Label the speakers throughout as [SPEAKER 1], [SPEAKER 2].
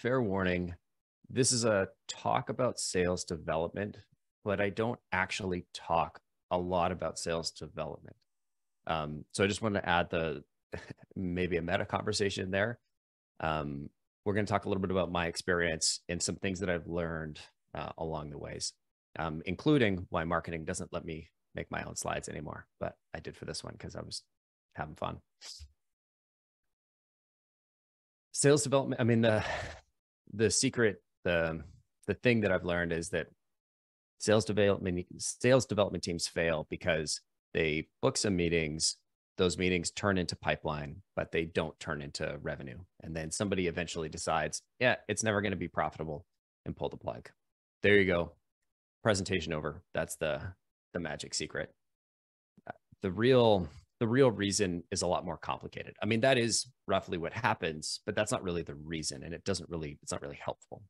[SPEAKER 1] fair warning, this is a talk about sales development, but I don't actually talk a lot about sales development. So I just wanted to add the maybe a meta conversation there. We're going to talk a little bit about my experience and some things that I've learned along the ways, including why marketing doesn't let me make my own slides anymore, but I did for this one because I was having fun. Sales development, I mean, the secret, the thing that I've learned is that sales development teams fail because they book some meetings, those meetings turn into pipeline, but they don't turn into revenue. And then somebody eventually decides, yeah, it's never going to be profitable, and pull the plug. There you go. Presentation over. That's the magic secret. The real reason is a lot more complicated. I mean, that is roughly what happens, but that's not really the reason. And it's not really helpful.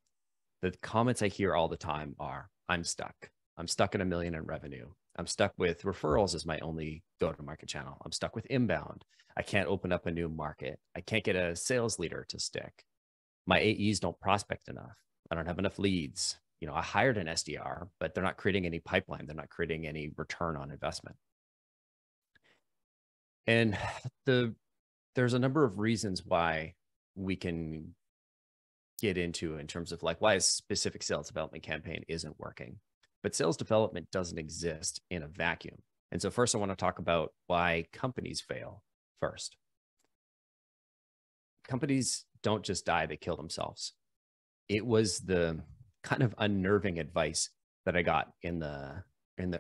[SPEAKER 1] The comments I hear all the time are, I'm stuck. I'm stuck at $1 million in revenue. I'm stuck with referrals as my only go-to-market channel. I'm stuck with inbound. I can't open up a new market. I can't get a sales leader to stick. My AEs don't prospect enough. I don't have enough leads. You know, I hired an SDR, but they're not creating any pipeline. They're not creating any return on investment. And there's a number of reasons why we can get into in terms of like why a specific sales development campaign isn't working. But sales development doesn't exist in a vacuum. And so first I want to talk about why companies fail first. Companies don't just die, they kill themselves. It was the kind of unnerving advice that I got in the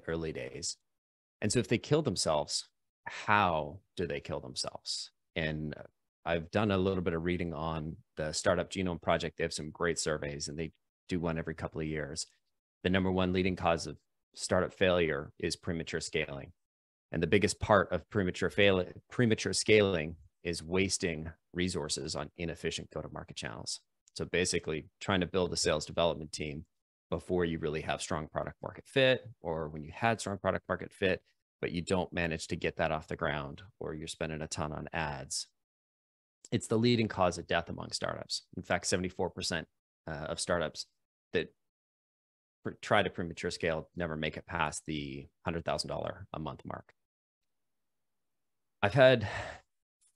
[SPEAKER 1] early days. And so if they kill themselves, how do they kill themselves? And I've done a little bit of reading on the Startup Genome Project. They have some great surveys and they do one every couple of years. The number one leading cause of startup failure is premature scaling. And the biggest part of premature scaling is wasting resources on inefficient go-to-market channels. So basically trying to build a sales development team before you really have strong product market fit, or when you had strong product market fit, but you don't manage to get that off the ground, or you're spending a ton on ads. It's the leading cause of death among startups. In fact, 74% of startups that try to premature scale never make it past the $100,000 a month mark. I've had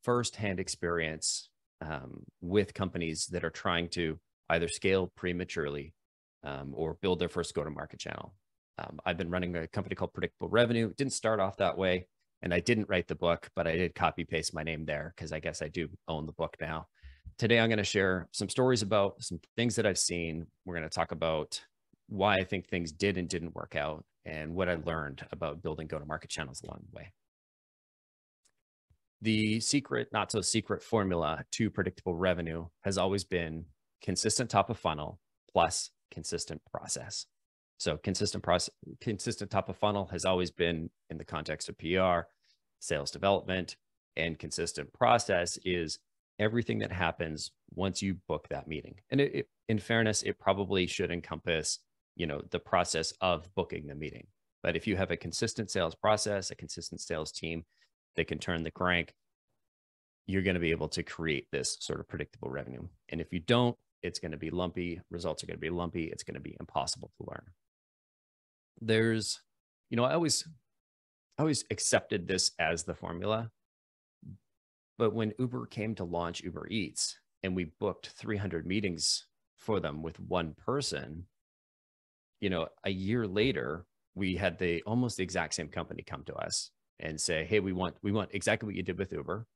[SPEAKER 1] firsthand experience with companies that are trying to either scale prematurely or build their first go-to-market channel. I've been running a company called Predictable Revenue. It didn't start off that way, and I didn't write the book, but I did copy paste my name there because I guess I do own the book now. Today, I'm going to share some stories about some things that I've seen. We're going to talk about why I think things did and didn't work out and what I learned about building go-to-market channels along the way. The secret, not so secret formula to predictable revenue has always been consistent top of funnel plus consistent process. So consistent top of funnel has always been in the context of PR, sales development, and consistent process is everything that happens once you book that meeting. And in fairness, it probably should encompass, you know, the process of booking the meeting. But if you have a consistent sales process, a consistent sales team that can turn the crank, you're going to be able to create this sort of predictable revenue. And if you don't, it's going to be lumpy. Results are going to be lumpy. It's going to be impossible to learn. There's, you know, I always accepted this as the formula. But when Uber came to launch Uber Eats and we booked 300 meetings for them with one person, you know, a year later, we had almost the exact same company come to us and say, hey, we want exactly what you did with Uber.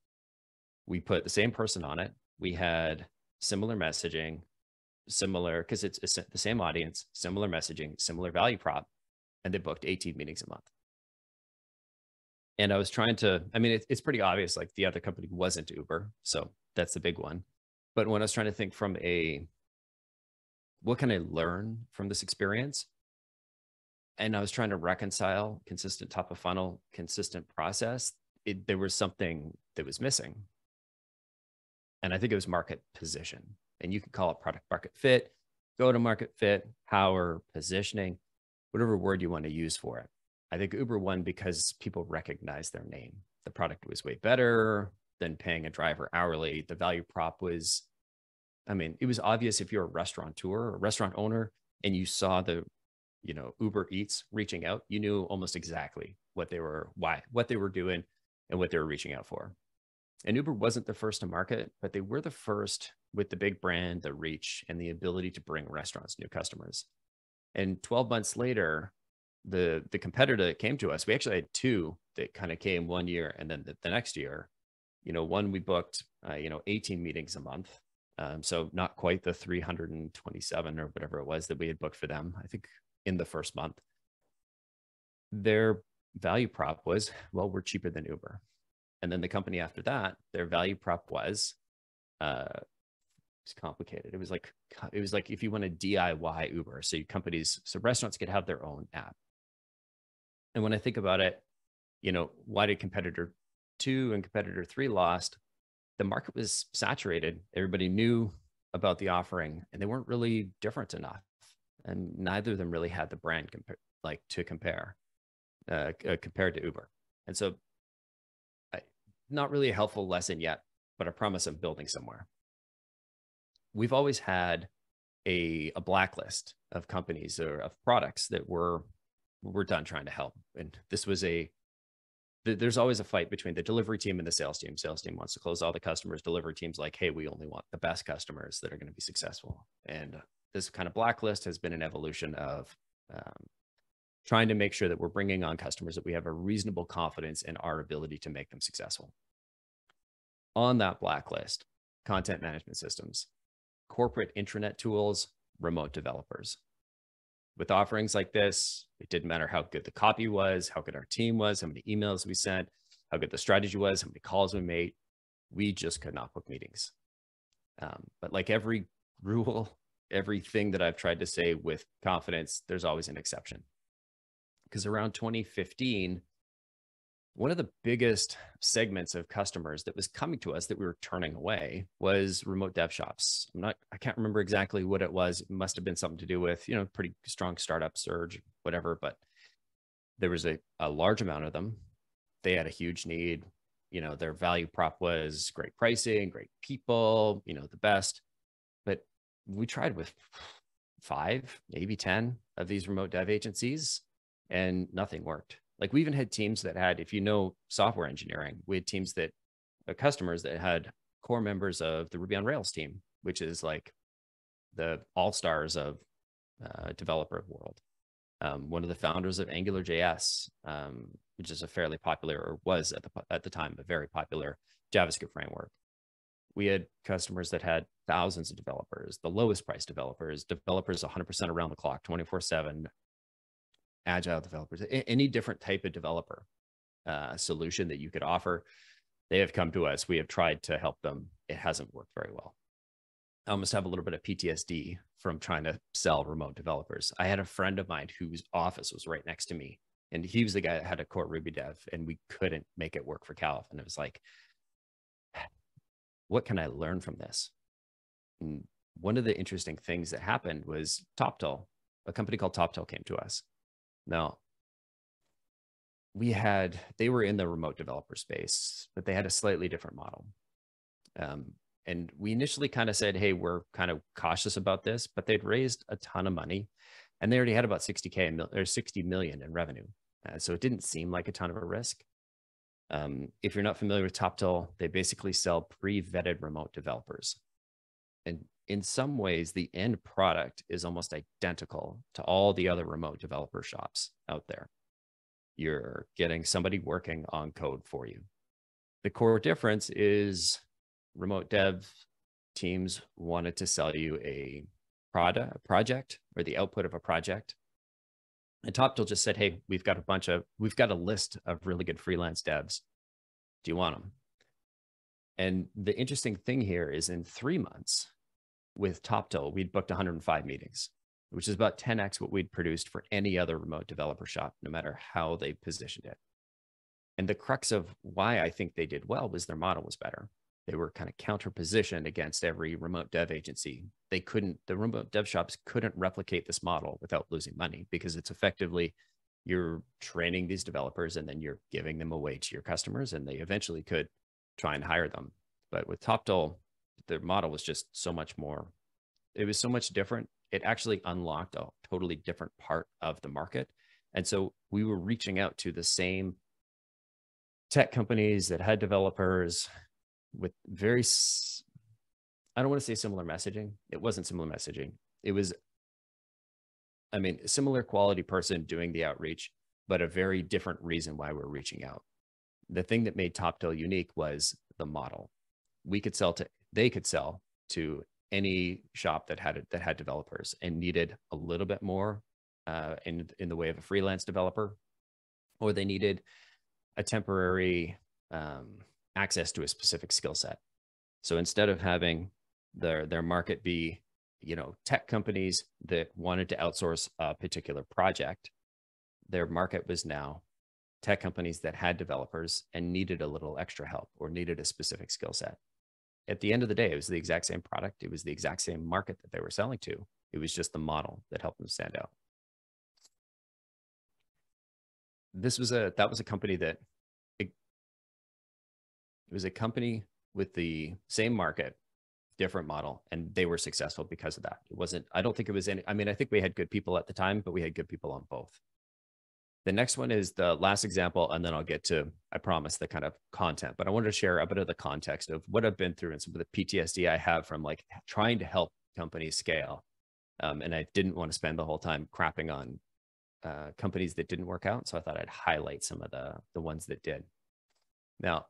[SPEAKER 1] We put the same person on it. We had similar messaging, similar, because it's the same audience, similar messaging, similar value prop, and they booked 18 meetings a month. And I was trying to, I mean, it's pretty obvious, like the other company wasn't Uber. So that's the big one. But when I was trying to think from what can I learn from this experience? And I was trying to reconcile consistent top of funnel, consistent process. There was something that was missing. And I think it was market position. And you could call it product market fit, go to market fit, power, positioning, whatever word you want to use for it. I think Uber won because people recognized their name. The product was way better than paying a driver hourly. The value prop was I mean, it was obvious if you're a restaurateur or a restaurant owner and you saw the, Uber Eats reaching out, you knew almost exactly what they were, what they were doing and what they were reaching out for. And Uber wasn't the first to market, but they were the first with the big brand, the reach, and the ability to bring restaurants new customers. And 12 months later, the competitor that came to us, we actually had two that kind of came one year, and then the next year, one we booked, 18 meetings a month. So not quite the 327 or whatever it was that we had booked for them, I think in the first month. Their value prop was, well, we're cheaper than Uber. And then the company after that, their value prop was, it's complicated. It was like if you want to DIY Uber, so restaurants could have their own app. And when I think about it, why did competitor 2 and competitor 3 lost? The market was saturated. Everybody knew about the offering, and they weren't really different enough. And neither of them really had the brand compared to Uber. And so, not really a helpful lesson yet, but I promise I'm building somewhere. We've always had a blacklist of companies or of products that we're done trying to help. And this was there's always a fight between the delivery team and the sales team. Sales team wants to close all the customers. Delivery team's like, hey, we only want the best customers that are going to be successful. And this kind of blacklist has been an evolution of trying to make sure that we're bringing on customers that we have a reasonable confidence in our ability to make them successful. On that blacklist, content management systems, corporate intranet tools, remote developers. With offerings like this, it didn't matter how good the copy was, how good our team was, how many emails we sent, how good the strategy was, how many calls we made. We just could not book meetings. But like every rule, everything that I've tried to say with confidence, there's always an exception. Because around 2015, one of the biggest segments of customers that was coming to us that we were turning away was remote dev shops. I can't remember exactly what it was. It must have been something to do with, pretty strong startup surge, whatever, but there was a large amount of them. They had a huge need. Their value prop was great pricing, great people, the best. But we tried with 5, maybe 10 of these remote dev agencies, and nothing worked. Like we even had teams that had, if software engineering, we had teams customers that had core members of the Ruby on Rails team, which is like the all-stars of developer world. One of the founders of AngularJS, which is a fairly popular, or was at the time, a very popular JavaScript framework. We had customers that had thousands of developers, the lowest price developers 100% around the clock, 24/7, agile developers, any different type of developer solution that you could offer. They have come to us. We have tried to help them. It hasn't worked very well. I almost have a little bit of PTSD from trying to sell remote developers. I had a friend of mine whose office was right next to me, and he was the guy that had a core Ruby dev, and we couldn't make it work for Calif. And it was like, what can I learn from this? And one of the interesting things that happened was TopTool, a company called TopTool came to us. Now, they were in the remote developer space, but they had a slightly different model. And we initially kind of said, hey, we're kind of cautious about this, but they'd raised a ton of money and they already had about 60 million in revenue. So it didn't seem like a ton of a risk. If you're not familiar with TopTool, they basically sell pre-vetted remote developers. And in some ways, the end product is almost identical to all the other remote developer shops out there. You're getting somebody working on code for you. The core difference is remote dev teams wanted to sell you a project or the output of a project. And TopTool just said, hey, we've got a list of really good freelance devs. Do you want them? And the interesting thing here is in 3 months with TopTool, we'd booked 105 meetings, which is about 10x what we'd produced for any other remote developer shop, no matter how they positioned it. And the crux of why I think they did well was their model was better. They were kind of counter-positioned against every remote dev agency. The remote dev shops couldn't replicate this model without losing money, because it's effectively you're training these developers and then you're giving them away to your customers, and they eventually could try and hire them. But with TopTool, their model was just so much more, it was so much different. It actually unlocked a totally different part of the market. And so we were reaching out to the same tech companies that had developers with very, I don't want to say similar messaging. It wasn't similar messaging. It was, I mean, a similar quality person doing the outreach, but a very different reason why we're reaching out. The thing that made TopTill unique was the model. We could sell to, they could sell to any shop that had developers and needed a little bit more in the way of a freelance developer, or they needed a temporary access to a specific skill set. So instead of having their market be, you know, tech companies that wanted to outsource a particular project, their market was now tech companies that had developers and needed a little extra help or needed a specific skill set. At the end of the day, it was the exact same product. It was the exact same market that they were selling to. It was just the model that helped them stand out. That was a company that it was a company with the same market, different model, and they were successful because of that. It wasn't, I don't think it was any, I mean, I think we had good people at the time, but we had good people on both. The next one is the last example, and then I'll get to, I promise, the kind of content, but I wanted to share a bit of the context of what I've been through and some of the PTSD I have from like trying to help companies scale. And I didn't want to spend the whole time crapping on companies that didn't work out. So I thought I'd highlight some of the ones that did. Now,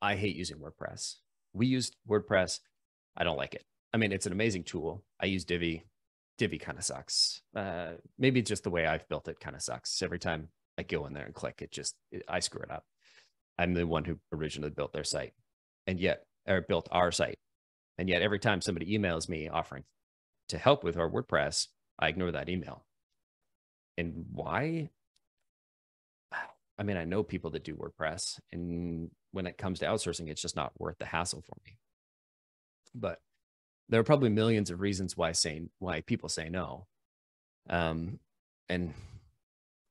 [SPEAKER 1] I hate using WordPress. We used WordPress. I don't like it. I mean, it's an amazing tool. I use Divi. Divi kind of sucks. Maybe it's just the way I've built it kind of sucks. Every time I go in there and click, I screw it up. I'm the one who originally built their site or built our site. And yet every time somebody emails me offering to help with our WordPress, I ignore that email. And why? I mean, I know people that do WordPress, and when it comes to outsourcing, it's just not worth the hassle for me. But there are probably millions of reasons why people say no. And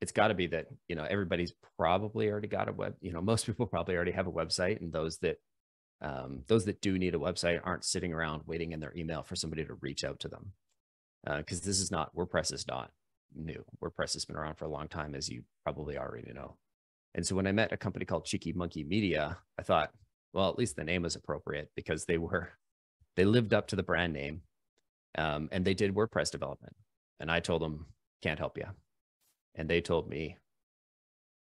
[SPEAKER 1] it's got to be that, you know, everybody's probably already got most people probably already have a website, and those that do need a website aren't sitting around waiting in their email for somebody to reach out to them. Because WordPress is not new. WordPress has been around for a long time, as you probably already know. And so when I met a company called Cheeky Monkey Media, I thought, well, at least the name was appropriate, because they lived up to the brand name, and they did WordPress development. And I told them, can't help you. And they told me,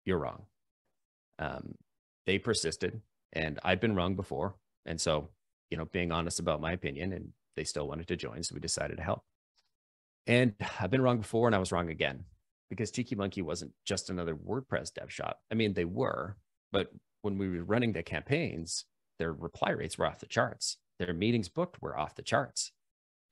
[SPEAKER 1] you're wrong. They persisted, and I'd been wrong before. And so, you know, being honest about my opinion, and they still wanted to join. So we decided to help. And I've been wrong before, and I was wrong again, because Cheeky Monkey wasn't just another WordPress dev shop. I mean, they were, but when we were running the campaigns, their reply rates were off the charts. Their meetings booked were off the charts.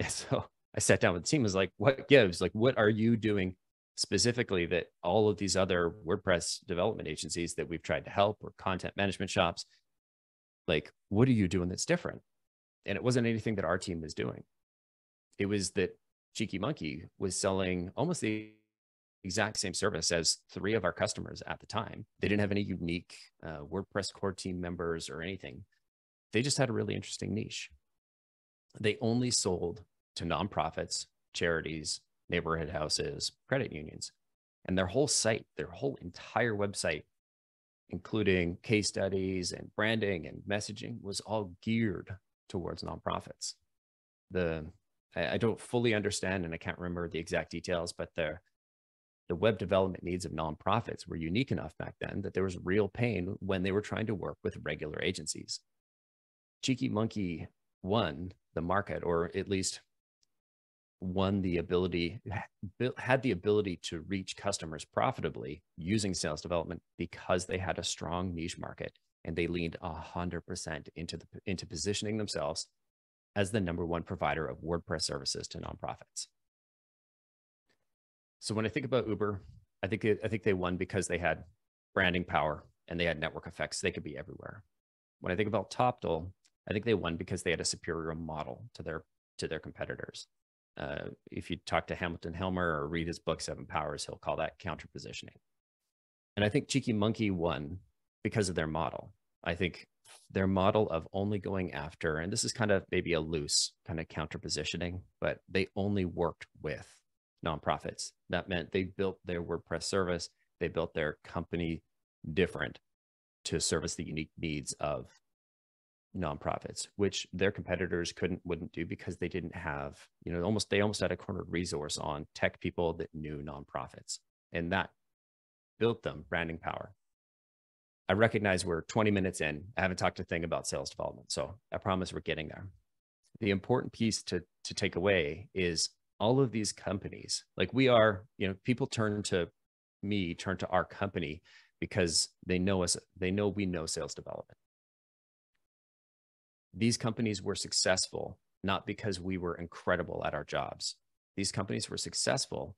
[SPEAKER 1] And so I sat down with the team, was like, what gives? Like, what are you doing specifically that all of these other WordPress development agencies that we've tried to help, or content management shops, like, what are you doing that's different? And it wasn't anything that our team was doing. It was that Cheeky Monkey was selling almost the exact same service as 3 of our customers at the time. They didn't have any unique WordPress core team members or anything. They just had a really interesting niche. They only sold to nonprofits, charities, neighborhood houses, credit unions. And their whole site, their whole entire website, including case studies and branding and messaging, was all geared towards nonprofits. I don't fully understand, and I can't remember the exact details, but the web development needs of nonprofits were unique enough back then that there was real pain when they were trying to work with regular agencies. Cheeky Monkey won the market, or at least had the ability to reach customers profitably using sales development, because they had a strong niche market, and they leaned 100% into positioning themselves as the #1 provider of WordPress services to nonprofits. So when I think about Uber, I think they won because they had branding power and they had network effects. They could be everywhere. When I think about TopTill, I think they won because they had a superior model to their competitors. If you talk to Hamilton Helmer or read his book, 7 Powers, he'll call that counter-positioning. And I think Cheeky Monkey won because of their model. I think their model of only going after, and this is kind of maybe a loose kind of counter positioning, but they only worked with nonprofits. That meant they built their WordPress service, they built their company different to service the unique needs of nonprofits, which their competitors wouldn't do because they didn't have, they almost had a cornered resource on tech people that knew nonprofits, and that built them branding power. I recognize we're 20 minutes in. I haven't talked a thing about sales development, so I promise we're getting there. The important piece to take away is all of these companies, like we are, people turn to our company because they know us, they know we know sales development. These companies were successful not because we were incredible at our jobs. These companies were successful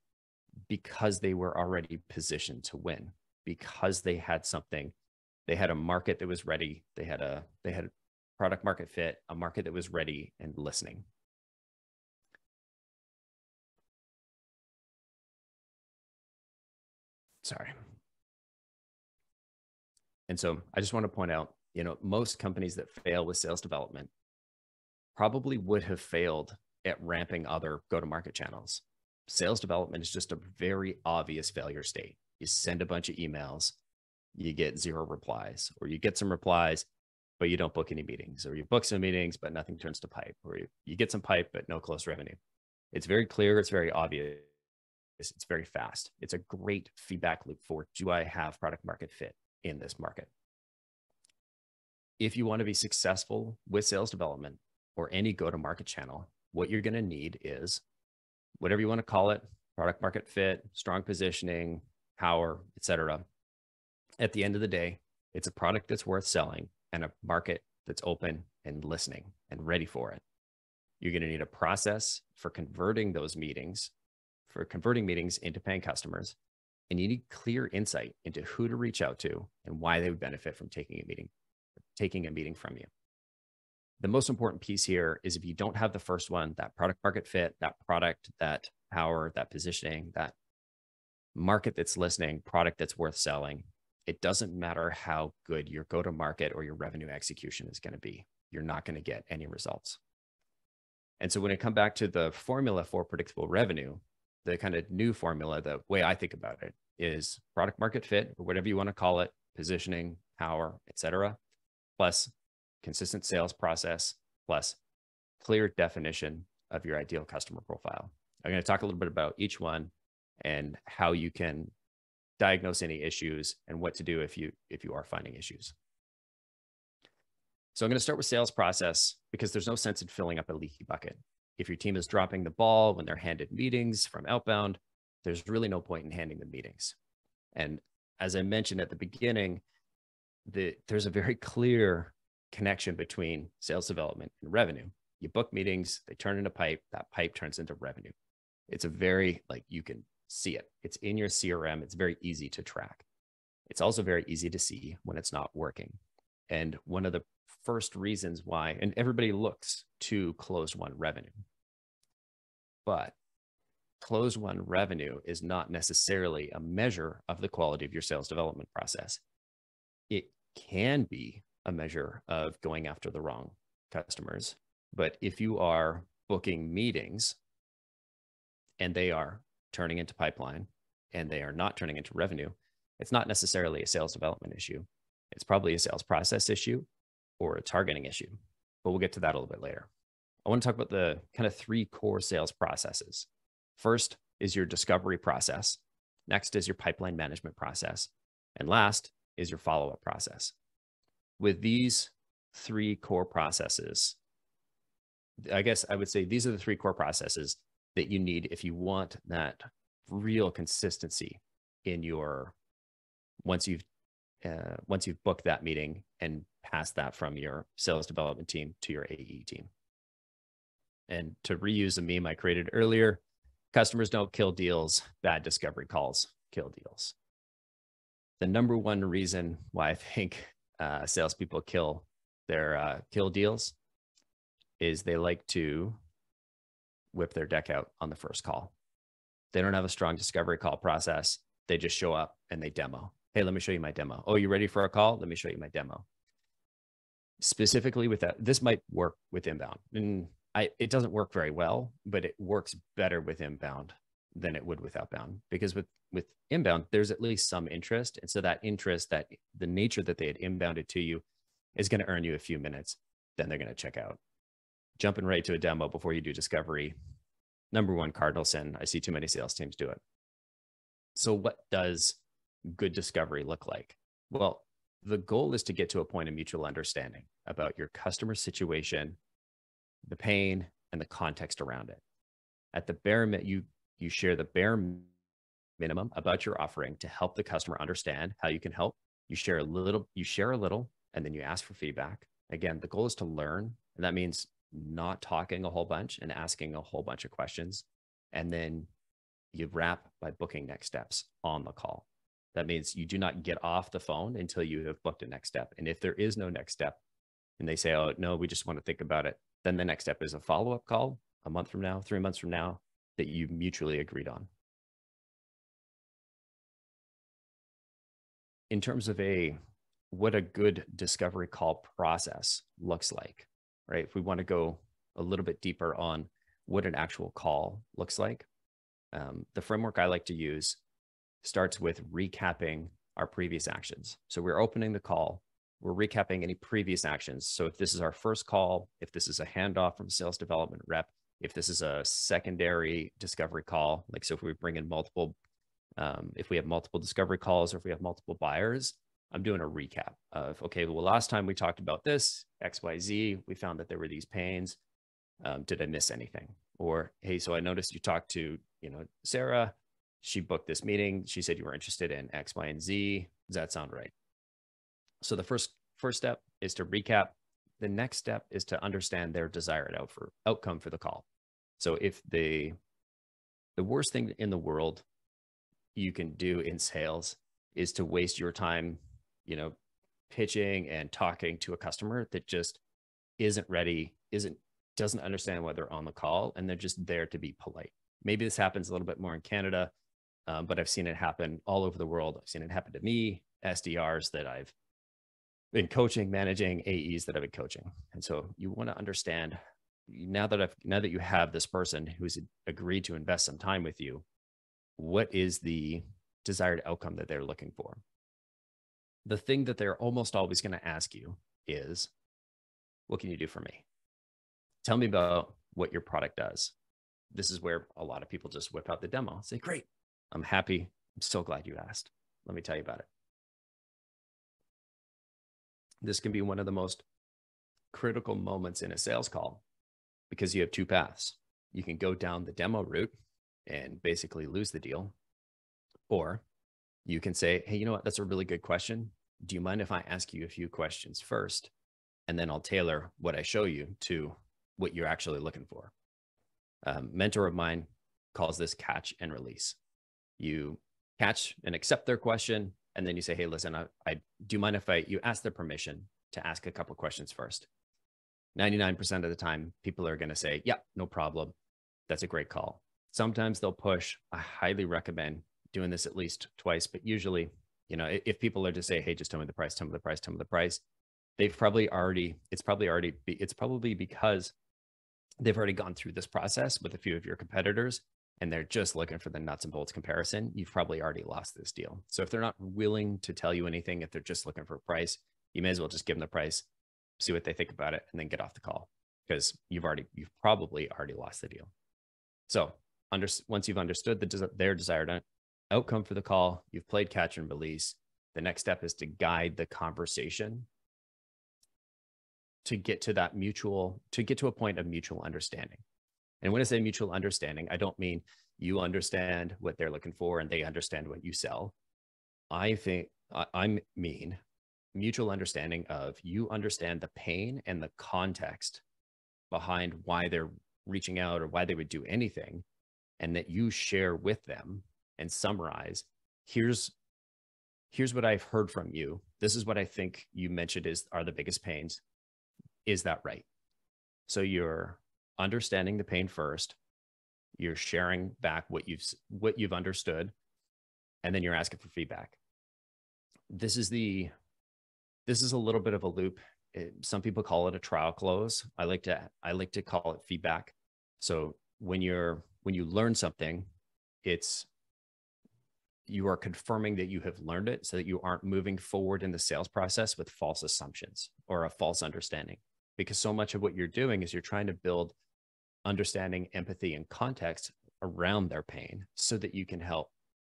[SPEAKER 1] because they were already positioned to win, because they had something. They had a market that was ready. They had product market fit, a market that was ready and listening. Sorry. And so I just want to point out, most companies that fail with sales development probably would have failed at ramping other go-to-market channels. Sales development is just a very obvious failure state. You send a bunch of emails, you get 0 replies, or you get some replies, but you don't book any meetings, or you book some meetings, but nothing turns to pipe, or you get some pipe, but no close revenue. It's very clear. It's very obvious. It's very fast. It's a great feedback loop for, do I have product market fit in this market? If you want to be successful with sales development or any go-to-market channel, what you're going to need is, whatever you want to call it, product market fit, strong positioning, power, etc. At the end of the day, it's a product that's worth selling and a market that's open and listening and ready for it. You're going to need a process for converting those meetings, into paying customers, and you need clear insight into who to reach out to and why they would benefit from taking a meeting from you. The most important piece here is, if you don't have the first one, that product market fit, that product, that power, that positioning, that market that's listening, product that's worth selling, it doesn't matter how good your go-to-market or your revenue execution is going to be. You're not going to get any results. And so when I come back to the formula for predictable revenue, the kind of new formula, the way I think about it is product market fit, or whatever you want to call it, positioning, power, etc., plus consistent sales process, plus clear definition of your ideal customer profile. I'm going to talk a little bit about each one and how you can diagnose any issues and what to do if you are finding issues. So I'm going to start with sales process, because there's no sense in filling up a leaky bucket. If your team is dropping the ball when they're handed meetings from outbound, there's really no point in handing them meetings. And as I mentioned at the beginning, there's a very clear connection between sales development and revenue. You book meetings, they turn into pipe, that pipe turns into revenue. It's a very, you can see it. It's in your CRM. It's very easy to track. It's also very easy to see when it's not working. And one of the first reasons why, and everybody looks to close one revenue, but close one revenue is not necessarily a measure of the quality of your sales development process. It can be a measure of going after the wrong customers. But if you are booking meetings and they are turning into pipeline and they are not turning into revenue, it's not necessarily a sales development issue. It's probably a sales process issue or a targeting issue, but we'll get to that a little bit later. I want to talk about the kind of 3 core sales processes. First is your discovery process. Next is your pipeline management process. And last is your follow-up process. With these 3 core processes, I guess I would say these are the 3 core processes that you need if you want that real consistency in your, once you've booked that meeting and passed that from your sales development team to your AE team. And to reuse a meme I created earlier, customers don't kill deals, bad discovery calls kill deals. The number one reason why I think salespeople kill deals is they like to whip their deck out on the first call. They don't have a strong discovery call process. They just show up and they demo. Hey, let me show you my demo. Oh, you ready for a call? Let me show you my demo. specifically with that, this might work with inbound. And it doesn't work very well, but it works better with inbound than it would with outbound, because with inbound, there's at least some interest. And so that interest, that the nature that they had inbounded to you is going to earn you a few minutes. Then they're going to check out. Jumping right to a demo before you do discovery, number one cardinal sin. I see too many sales teams do it. So what does good discovery look like? Well, the goal is to get to a point of mutual understanding about your customer situation, the pain, and the context around it. At the bare minimum, you share the bare minimum about your offering to help the customer understand how you can help. You share a little, and then you ask for feedback. Again, the goal is to learn, and that means not talking a whole bunch and asking a whole bunch of questions. And then you wrap by booking next steps on the call. That means you do not get off the phone until you have booked a next step. And if there is no next step and they say, oh, no, we just want to think about it, then the next step is a follow-up call a month from now, 3 months from now, that you mutually agreed on. In terms of what a good discovery call process looks like, right? If we want to go a little bit deeper on what an actual call looks like, the framework I like to use starts with recapping our previous actions. So we're opening the call, we're recapping any previous actions. So if this is our first call, if this is a handoff from a sales development rep, if this is a secondary discovery call, like so if we bring in multiple, if we have multiple discovery calls or if we have multiple buyers, I'm doing a recap of, okay, well, last time we talked about this, XYZ, we found that there were these pains. Did I miss anything? Or, hey, so I noticed you talked to, Sarah, she booked this meeting. She said you were interested in X, Y, and Z. Does that sound right? So the first step is to recap. The next step is to understand their desired outcome for the call. So if the worst thing in the world you can do in sales is to waste your time, pitching and talking to a customer that just isn't ready, doesn't understand why they're on the call, and they're just there to be polite. Maybe this happens a little bit more in Canada, but I've seen it happen all over the world. I've seen it happen to me, SDRs that I've been coaching, managing, AEs that I've been coaching. And so you want to understand, now that you have this person who's agreed to invest some time with you, what is the desired outcome that they're looking for? The thing that they're almost always going to ask you is, what can you do for me? Tell me about what your product does. This is where a lot of people just whip out the demo. Say, great, I'm happy. I'm so glad you asked. Let me tell you about it. This can be one of the most critical moments in a sales call because you have two paths. You can go down the demo route and basically lose the deal, or you can say, hey, you know what? That's a really good question. Do you mind if I ask you a few questions first? And then I'll tailor what I show you to what you're actually looking for. Mentor of mine calls this catch and release. You catch and accept their question, and then you say, hey, listen, I do you mind if you ask their permission to ask a couple of questions first? 99% of the time, people are going to say, yeah, no problem. That's a great call. Sometimes they'll push. I highly recommend doing this at least twice, but usually, if people are to say, hey, just tell me the price, tell me the price, tell me the price, it's probably because they've already gone through this process with a few of your competitors and they're just looking for the nuts and bolts comparison. You've probably already lost this deal. So if they're not willing to tell you anything, if they're just looking for a price, you may as well just give them the price, see what they think about it, and then get off the call, because you've probably already lost the deal. So once you've understood their desired outcome for the call, you've played catch and release. The next step is to guide the conversation to get to a point of mutual understanding. And when I say mutual understanding, I don't mean you understand what they're looking for and they understand what you sell. I mean mutual understanding of, you understand the pain and the context behind why they're reaching out or why they would do anything, and that you share with them and summarize, here's what I've heard from you. This is what I think you mentioned are the biggest pains. Is that right? So you're understanding the pain first, you're sharing back what you've understood, and then you're asking for feedback. This is a little bit of a loop some people call it a trial close. I like to call it feedback. So when you learn something, you are confirming that you have learned it so that you aren't moving forward in the sales process with false assumptions or a false understanding. Because so much of what you're doing is you're trying to build understanding, empathy, and context around their pain so that you can help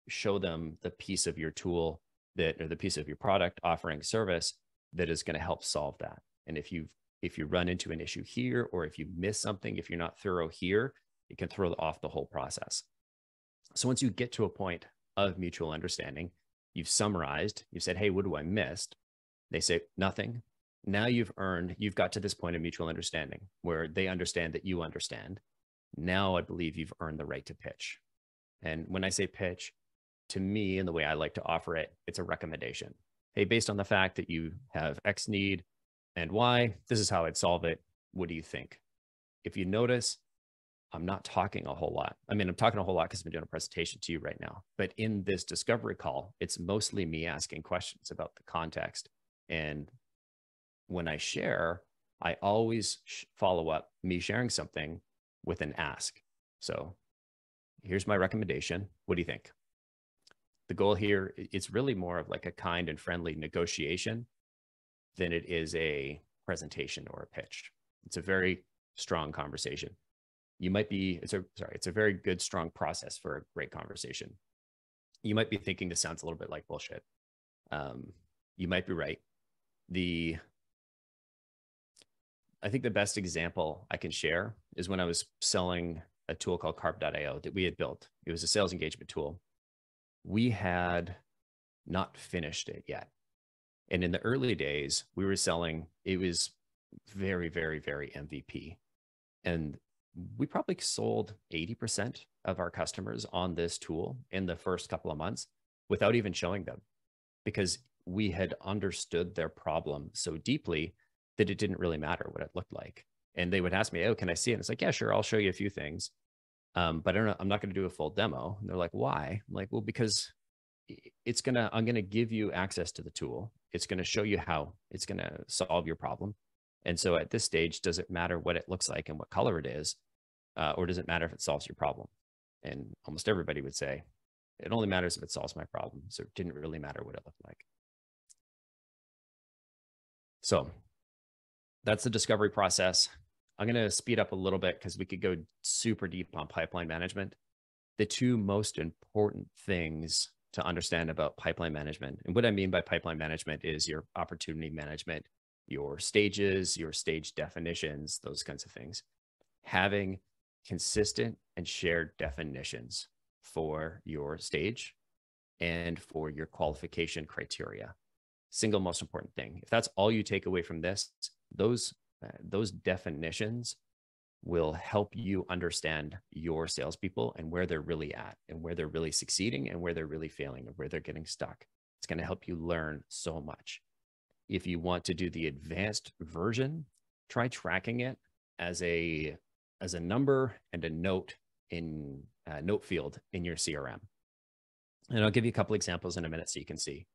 [SPEAKER 1] show them the piece of your tool or the piece of your product offering service that is going to help solve that. And if you run into an issue here, or if you miss something, if you're not thorough here, it can throw off the whole process. So once you get to a point of mutual understanding, you've summarized, you've said, hey, what do I missed? They say nothing. Now you've got to this point of mutual understanding where they understand that you understand. Now I believe you've earned the right to pitch. And when I say pitch, to me, and the way I like to offer it, it's a recommendation. Hey, based on the fact that you have X need and Y, this is how I'd solve it. What do you think? If you notice, I'm not talking a whole lot. I mean, I'm talking a whole lot because I've been doing a presentation to you right now. But in this discovery call, it's mostly me asking questions about the context. And when I share, I always follow up me sharing something with an ask. So here's my recommendation. What do you think? The goal here, it's really more of like a kind and friendly negotiation than it is a presentation or a pitch. It's a very strong conversation. It's a very good, strong process for a great conversation. You might be thinking this sounds a little bit like bullshit. You might be right. I think the best example I can share is when I was selling a tool called Carp.io that we had built. It was a sales engagement tool. We had not finished it yet. And in the early days, we were selling, it was very, very, very MVP. And we probably sold 80% of our customers on this tool in the first couple of months without even showing them, because we had understood their problem so deeply that it didn't really matter what it looked like. And they would ask me, oh, can I see it? And it's like, yeah, sure, I'll show you a few things. But I'm not going to do a full demo. And they're like, why? I'm like, well, because I'm going to give you access to the tool. It's going to show you how it's going to solve your problem. And so at this stage, does it matter what it looks like and what color it is? Or does it matter if it solves your problem? And almost everybody would say, it only matters if it solves my problem. So it didn't really matter what it looked like. So that's the discovery process. I'm going to speed up a little bit because we could go super deep on pipeline management. The two most important things to understand about pipeline management, and what I mean by pipeline management is your opportunity management, your stages, your stage definitions, those kinds of things. Having consistent and shared definitions for your stage and for your qualification criteria. Single most important thing. If that's all you take away from this, those definitions will help you understand your salespeople and where they're really at and where they're really succeeding and where they're really failing and where they're getting stuck. It's going to help you learn so much. If you want to do the advanced version, try tracking it as a number and a note in note field in your CRM. And I'll give you a couple examples in a minute so you can see.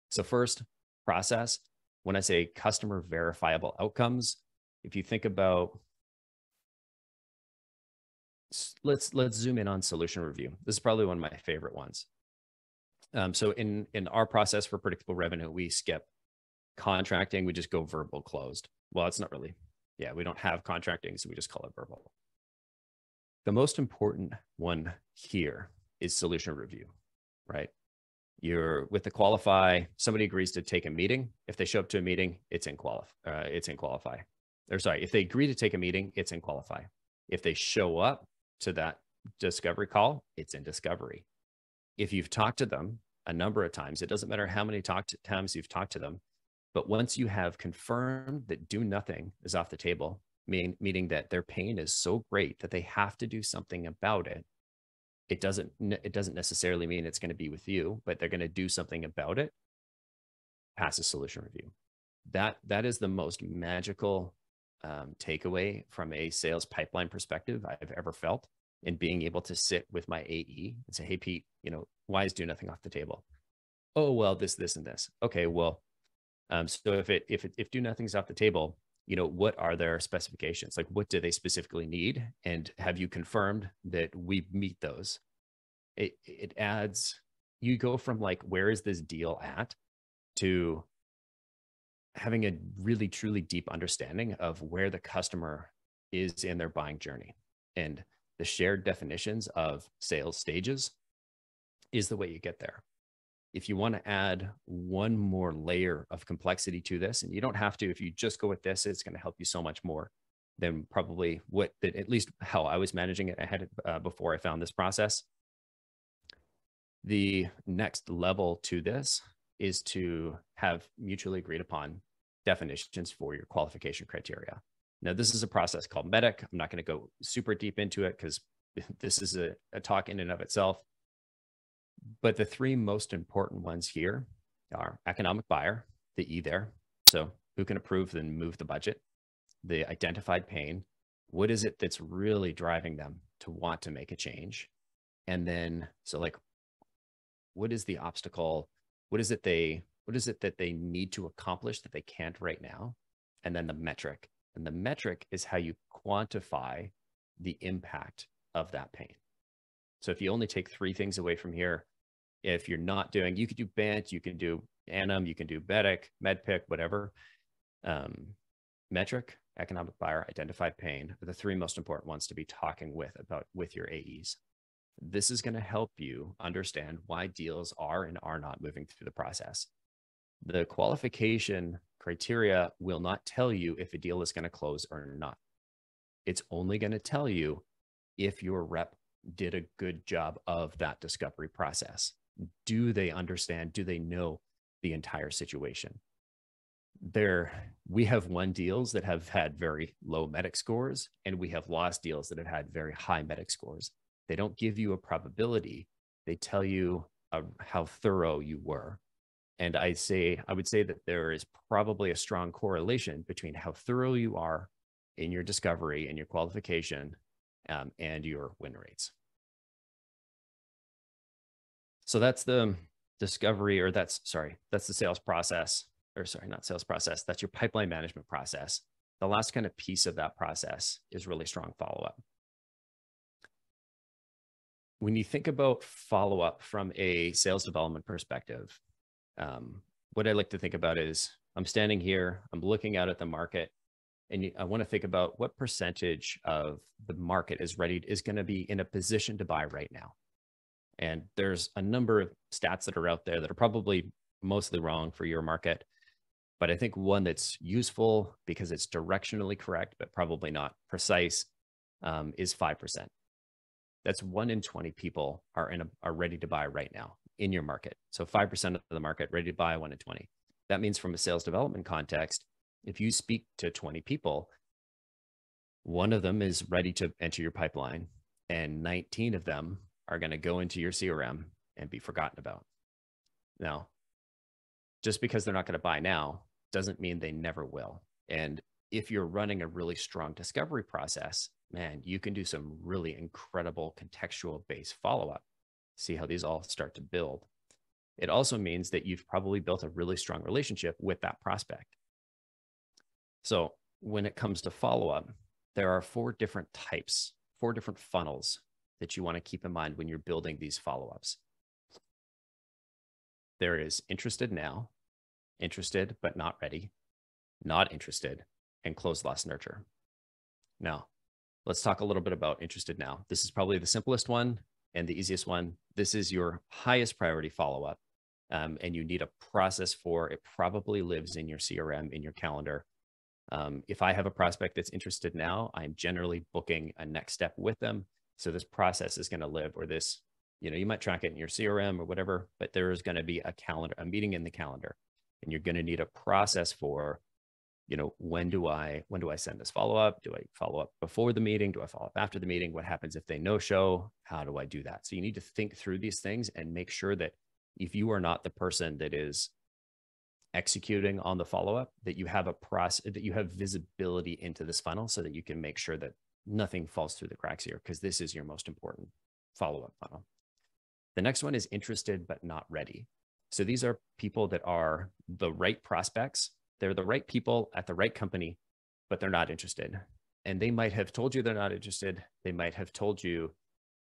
[SPEAKER 1] So first, process. When I say customer verifiable outcomes, if you think about, let's zoom in on solution review. This is probably one of my favorite ones. So in our process for predictable revenue, we skip contracting. We just go verbal closed. Well, it's not really, we don't have contracting, so we just call it verbal. The most important one here is solution review, right? You're with the qualify, somebody agrees to take a meeting. If they show up to a meeting, it's in qualify. If they agree to take a meeting, it's in qualify. If they show up to that discovery call, it's in discovery. If you've talked to them a number of times, it doesn't matter how many times you've talked to them, but once you have confirmed that do nothing is off the table, meaning that their pain is so great that they have to do something about it, it doesn't necessarily mean it's going to be with you, but they're going to do something about it, pass a solution review. That is the most magical takeaway from a sales pipeline perspective I've ever felt, in being able to sit with my AE and say, hey, Pete, why is do nothing off the table? Oh, well, this, and this. Okay, well, So if do nothing's off the table, what are their specifications? Like, what do they specifically need? And have you confirmed that we meet those? It adds, you go from like, where is this deal at, to having a really truly deep understanding of where the customer is in their buying journey. And the shared definitions of sales stages is the way you get there. If you want to add one more layer of complexity to this, and you don't have to, if you just go with this, it's going to help you so much more than probably at least how I was managing it ahead before I found this process. The next level to this is to have mutually agreed upon definitions for your qualification criteria. Now, this is a process called MEDDIC. I'm not going to go super deep into it because this is a talk in and of itself. But the three most important ones here are economic buyer, the E there. So who can approve and move the budget? The identified pain. What is it that's really driving them to want to make a change? And then, so like, what is the obstacle? What is it that they need to accomplish that they can't right now? And then the metric. And the metric is how you quantify the impact of that pain. So if you only take three things away from here, if you're not doing, you could do BANT, you can do ANUM, you can do MEDDIC, MEDPIC, whatever. Metric, economic buyer, identified pain are the three most important ones to be talking with your AEs. This is going to help you understand why deals are and are not moving through the process. The qualification criteria will not tell you if a deal is going to close or not. It's only going to tell you if your rep did a good job of that discovery process. Do they understand? Do they know the entire situation? We have won deals that have had very low MEDDIC scores, and we have lost deals that have had very high MEDDIC scores. They don't give you a probability. They tell you how thorough you were. And I would say that there is probably a strong correlation between how thorough you are in your discovery and your qualification and your win rates. So that's the discovery, or that's the sales process, or sorry, not sales process. That's your pipeline management process. The last kind of piece of that process is really strong follow-up. When you think about follow-up from a sales development perspective, what I like to think about is I'm standing here, I'm looking out at the market, and I want to think about what percentage of the market is going to be in a position to buy right now. And there's a number of stats that are out there that are probably mostly wrong for your market. But I think one that's useful because it's directionally correct, but probably not precise, is 5%. That's 1 in 20 people are ready to buy right now in your market. So 5% of the market ready to buy, 1 in 20. That means from a sales development context, if you speak to 20 people, 1 of them is ready to enter your pipeline, and 19 of them are going to go into your CRM and be forgotten about. Now, just because they're not going to buy now doesn't mean they never will. And if you're running a really strong discovery process, man, you can do some really incredible contextual based follow-up. See how these all start to build. It also means that you've probably built a really strong relationship with that prospect. So when it comes to follow-up, there are 4 different types, 4 different funnels that you want to keep in mind when you're building these follow-ups. There is interested now, interested but not ready, not interested, and close loss nurture. Now, let's talk a little bit about interested now. This is probably the simplest one and the easiest one. This is your highest priority follow-up, and you need a process for it. Probably lives in your CRM, in your calendar. If I have a prospect that's interested now, I'm generally booking a next step with them. So this process is going to live, or this, you might track it in your CRM or whatever, but there is going to be a meeting in the calendar, and you're going to need a process for, when do I send this follow-up? Do I follow up before the meeting? Do I follow up after the meeting? What happens if they no-show? How do I do that? So you need to think through these things and make sure that if you are not the person that is executing on the follow-up, that you have a process, that you have visibility into this funnel so that you can make sure that nothing falls through the cracks here, because this is your most important follow-up funnel. The next one is interested but not ready. So these are people that are the right prospects. They're the right people at the right company, but they're not interested. And they might have told you they're not interested. They might have told you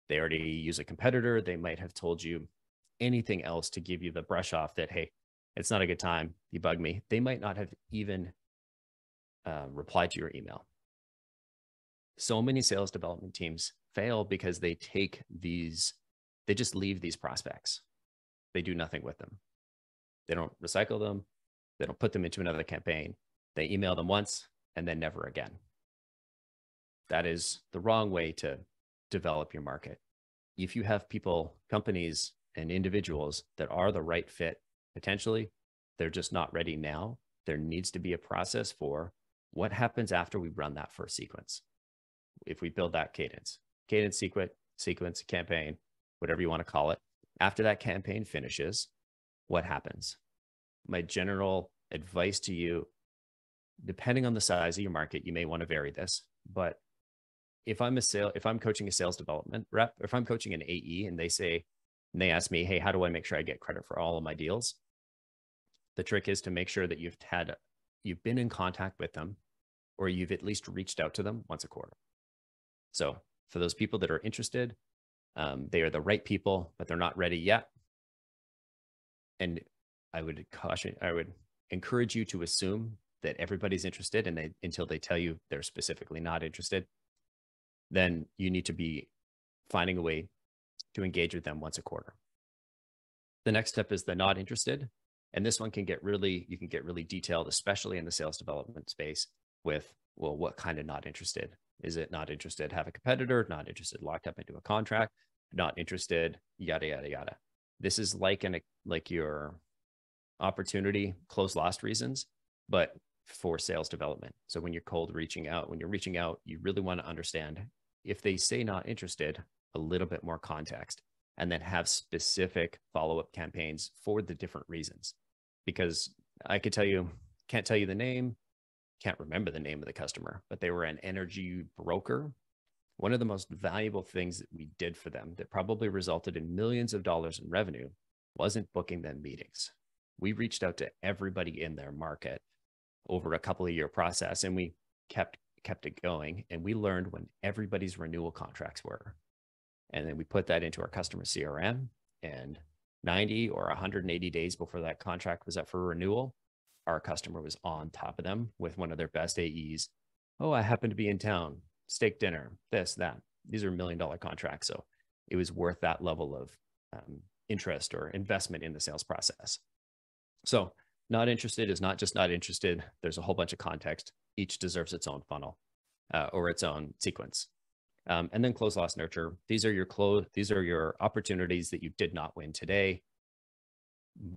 [SPEAKER 1] they already use a competitor. They might have told you anything else to give you the brush off that, hey, it's not a good time. You bug me. They might not have even replied to your email. So many sales development teams fail because they just leave these prospects. They do nothing with them. They don't recycle them. They don't put them into another campaign. They email them once and then never again. That is the wrong way to develop your market. If you have people, companies, and individuals that are the right fit, potentially, they're just not ready now. There needs to be a process for what happens after we run that first sequence. If we build that cadence, sequence, campaign, whatever you want to call it, after that campaign finishes, what happens? My general advice to you, depending on the size of your market, you may want to vary this, but if I'm coaching a sales development rep, if I'm coaching an AE and they ask me, hey, how do I make sure I get credit for all of my deals? The trick is to make sure that you've been in contact with them, or you've at least reached out to them once a quarter. So for those people that are interested, they are the right people, but they're not ready yet. And I would encourage you to assume that everybody's interested, and until they tell you they're specifically not interested, then you need to be finding a way to engage with them once a quarter. The next step is the not interested. And this one you can get really detailed, especially in the sales development space with, well, what kind of not interested? Is it not interested, have a competitor, not interested, locked up into a contract, not interested, yada, yada, yada. This is like your opportunity, close lost reasons, but for sales development. So when you're reaching out, you really want to understand if they say not interested, a little bit more context, and then have specific follow-up campaigns for the different reasons. Because I could can't tell you the name, can't remember the name of the customer, but they were an energy broker. One of the most valuable things that we did for them that probably resulted in millions of dollars in revenue wasn't booking them meetings. We reached out to everybody in their market over a couple of year process, and we kept it going. And we learned when everybody's renewal contracts were. And then we put that into our customer CRM, and 90 or 180 days before that contract was up for renewal, our customer was on top of them with one of their best AEs. Oh, I happen to be in town, steak dinner, this, that. These are $1 million contracts. So it was worth that level of interest or investment in the sales process. So not interested is not just not interested. There's a whole bunch of context. Each deserves its own funnel or its own sequence. And then close, loss, nurture. These are your opportunities that you did not win today,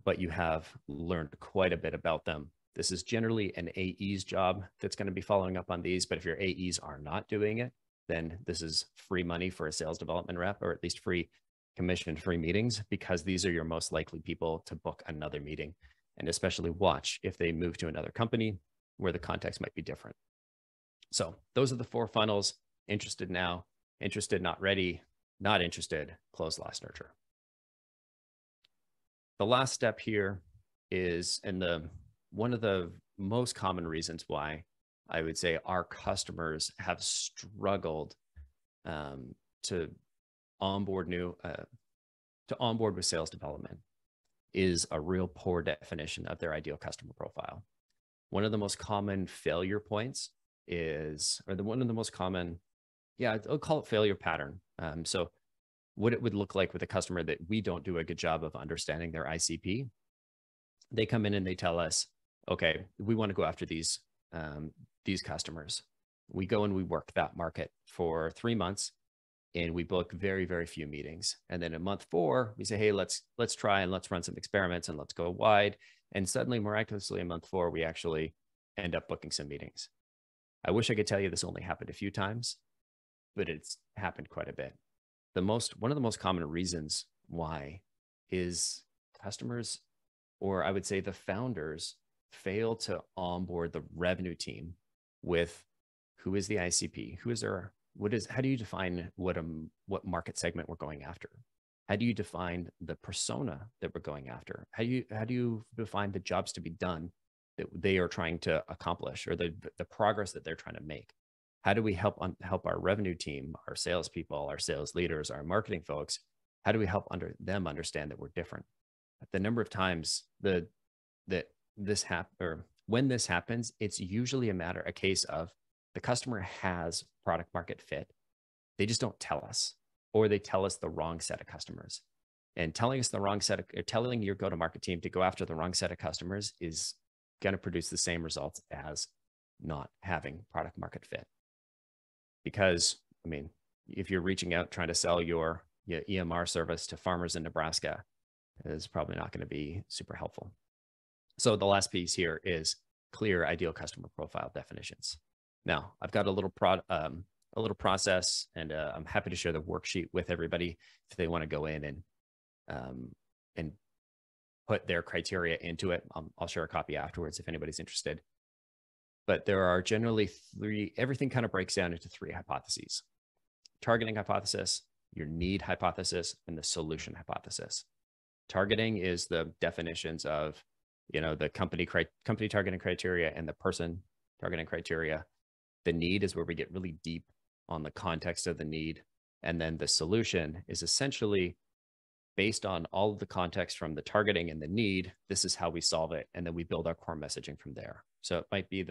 [SPEAKER 1] but you have learned quite a bit about them. This is generally an AE's job that's going to be following up on these. But if your AEs are not doing it, then this is free money for a sales development rep, or at least free commission-free meetings, because these are your most likely people to book another meeting. And especially watch if they move to another company where the context might be different. So those are the 4 funnels: interested now, interested, not ready, not interested, close, loss, nurture. The last step here is, one of the most common reasons why I would say our customers have struggled to onboard with sales development is a real poor definition of their ideal customer profile. One of the most common failure points I'll call it failure pattern. So what it would look like with a customer that we don't do a good job of understanding their ICP. They come in and they tell us, okay, we want to go after these customers. We go and we work that market for 3 months, and we book very, very few meetings. And then in month 4, we say, hey, let's try and let's run some experiments and let's go wide. And suddenly, miraculously, in month 4, we actually end up booking some meetings. I wish I could tell you this only happened a few times, but it's happened quite a bit. One of the most common reasons why is customers, or I would say the founders, fail to onboard the revenue team with who is the ICP, how do you define what market segment we're going after? How do you define the persona that we're going after? How do you define the jobs to be done that they are trying to accomplish, or the progress that they're trying to make? How do we help our revenue team, our salespeople, our sales leaders, our marketing folks? How do we help them understand that we're different? The number of times when this happens, it's usually a case of the customer has product market fit. They just don't tell us, or they tell us the wrong set of customers. And telling your go-to-market team to go after the wrong set of customers is going to produce the same results as not having product market fit. Because, I mean, if you're reaching out trying to sell your EMR service to farmers in Nebraska, it's probably not going to be super helpful. So the last piece here is clear ideal customer profile definitions. Now, I've got a little process, and I'm happy to share the worksheet with everybody if they want to go in and put their criteria into it. I'll share a copy afterwards if anybody's interested. But there are generally everything kind of breaks down into 3 hypotheses: targeting hypothesis, your need hypothesis, and the solution hypothesis. Targeting is the definitions of, the company targeting criteria and the person targeting criteria. The need is where we get really deep on the context of the need. And then the solution is essentially based on all of the context from the targeting and the need. This is how we solve it. And then we build our core messaging from there. So it might be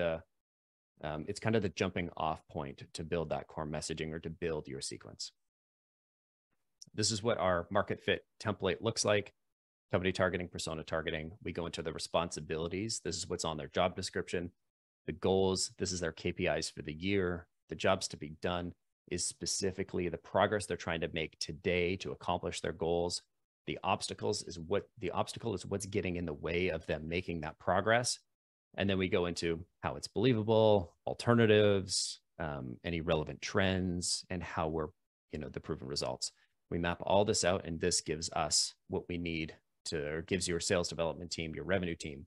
[SPEAKER 1] it's kind of the jumping off point to build that core messaging, or to build your sequence. This is what our market fit template looks like. Company targeting, persona targeting. We go into the responsibilities. This is what's on their job description. The goals, this is their KPIs for the year. The jobs to be done is specifically the progress they're trying to make today to accomplish their goals. The obstacle is what's getting in the way of them making that progress. And then we go into how it's believable, alternatives, any relevant trends, and how we're, the proven results. We map all this out, and this gives us what we need or gives your sales development team, your revenue team,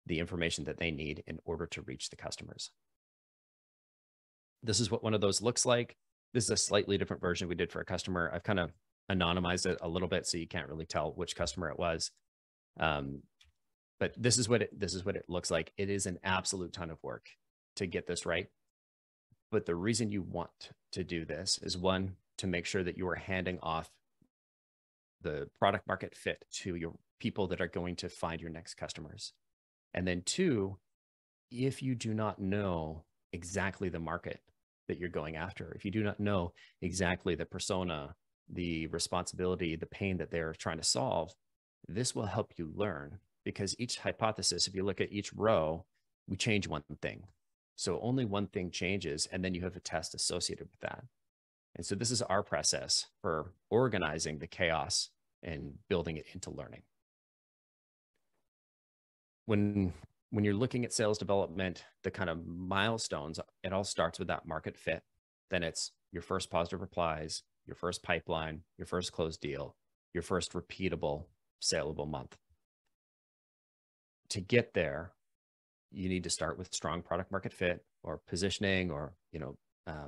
[SPEAKER 1] the information that they need in order to reach the customers. This is what one of those looks like. This is a slightly different version we did for a customer. I've kind of anonymized it a little bit, so you can't really tell which customer it was. But this is what it looks like. It is an absolute ton of work to get this right. But the reason you want to do this is, one, to make sure that you are handing off the product market fit to your people that are going to find your next customers. And then 2, if you do not know exactly the market that you're going after, if you do not know exactly the persona, the responsibility, the pain that they're trying to solve, this will help you learn. Because each hypothesis, if you look at each row, we change one thing. So only one thing changes, and then you have a test associated with that. And so this is our process for organizing the chaos and building it into learning. When you're looking at sales development, the kind of milestones, it all starts with that market fit. Then it's your first positive replies, your first pipeline, your first closed deal, your first repeatable, saleable month. To get there, you need to start with strong product market fit, or positioning, or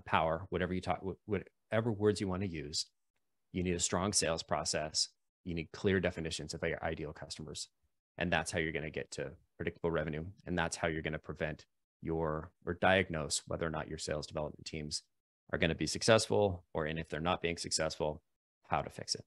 [SPEAKER 1] power, whatever words you want to use. You need a strong sales process. You need clear definitions of your ideal customers. And that's how you're going to get to predictable revenue. And that's how you're going to prevent or diagnose whether or not your sales development teams are going to be successful, and if they're not being successful, how to fix it.